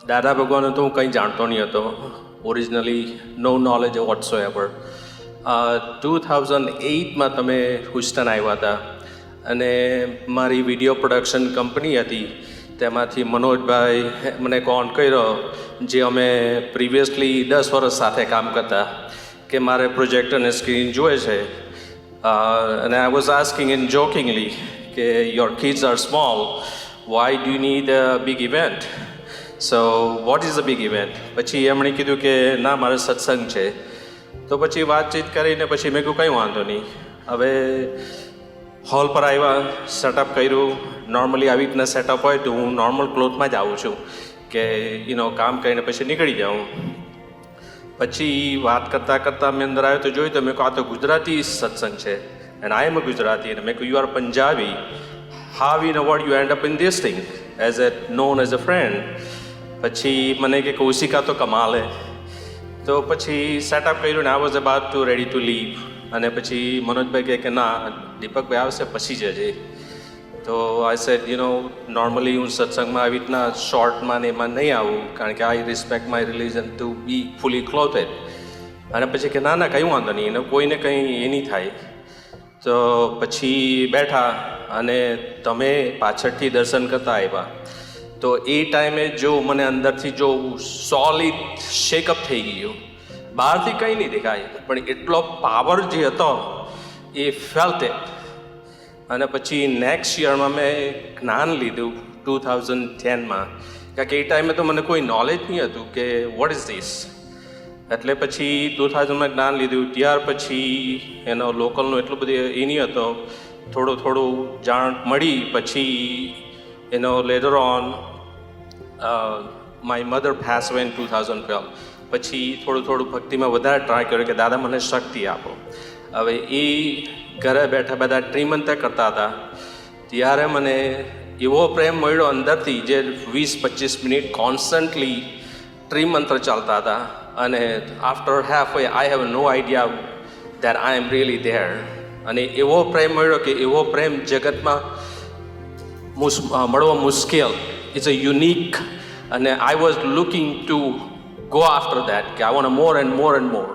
દાદા ભગવાનને તો હું કંઈ જાણતો નહીં હતો. ઓરિજિનલી નો નોલેજ વોટ્સો એવર. 2008માં તમે હુસ્ટન આવ્યા હતા અને મારી વિડીયો પ્રોડક્શન કંપની હતી, તેમાંથી મનોજભાઈ મને કોલ કર્યો, જે અમે પ્રિવિયસલી 10 વર્ષ સાથે કામ કરતા, કે મારે પ્રોજેક્ટ અને સ્ક્રીન જોઈએ છે. અને I was asking in jokingly કે your kids are small, why do you need a big event? So what is a big event? પછી એમણે કીધું કે ના, મારે સત્સંગ છે. તો પછી વાતચીત કરીને પછી મેં કહ્યું કંઈ વાંધો નહીં. હવે હોલ પર આવ્યા, સેટઅપ કર્યું. નોર્મલી આવી રીતના સેટઅપ હોય તો હું નોર્મલ ક્લોથમાં જ આવું છું કે કામ કરીને પછી નીકળી જાઉં. પછી વાત કરતાં કરતાં મેં અંદર આવ્યો તો જોયું તો મેં કહું આ તો ગુજરાતી સત્સંગ છે, એન્ડ આઈ એમ અ ગુજરાતી. અને મેં કહ્યું you are Punjabi, how in a word you end up in this thing as a known as a friend. પછી મને કે કૌશિકા તો કમાલ હે. તો પછી સેટઅપ કર્યું ને I was about to ready to leave. અને પછી મનોજભાઈ કહે કે ના, દીપકભાઈ આવશે પછી જજે. તો આઈ સેડ નોર્મલી હું સત્સંગમાં આવી રીતના શોર્ટમાં ને એમાં નહીં આવું, કારણ કે I respect my religion to be fully clothed. અને પછી કે ના ના, કંઈ વાંધો નહીં, એને કોઈને કંઈ એ નહીં થાય. તો પછી બેઠા અને તમે પાછળથી દર્શન કરતા આવ્યા. તો એ ટાઈમે જો મને અંદરથી જો સોલિડ શેકઅપ થઈ ગયું. બહારથી કંઈ નહીં દેખાય, પણ એટલો પાવર જે હતો એ ફેલ્ટ ઇટ. અને પછી નેક્સ્ટ યરમાં મેં જ્ઞાન લીધું 2010માં, કારણ કે એ ટાઈમે તો મને કોઈ નોલેજ નહીં હતું કે વોટ ઇઝ ધીસ. એટલે પછી 2000માં જ્ઞાન લીધું. ત્યાર પછી એનો લોકલનો એટલું બધું એ નહીં હતો, થોડું જાણ મળી. પછી letter on my mother pass અવે ઇન 2012. પછી થોડું ભક્તિમાં વધારે ટ્રાય કર્યો કે દાદા મને શક્તિ આપો. હવે એ ઘરે બેઠા બધા ત્રિમંત્ર કરતા હતા, ત્યારે મને એવો પ્રેમ મળ્યો અંદરથી, જે 20-25 મિનિટ કોન્સ્ટન્ટલી ત્રિમંત્ર ચાલતા હતા. અને after half way I have no idea that I am really there. અને એવો પ્રેમ મળ્યો કે એવો પ્રેમ જગતમાં મળવો મુશ્કેલ. It's a unique. અને I was looking to go after that. I want more and more and more.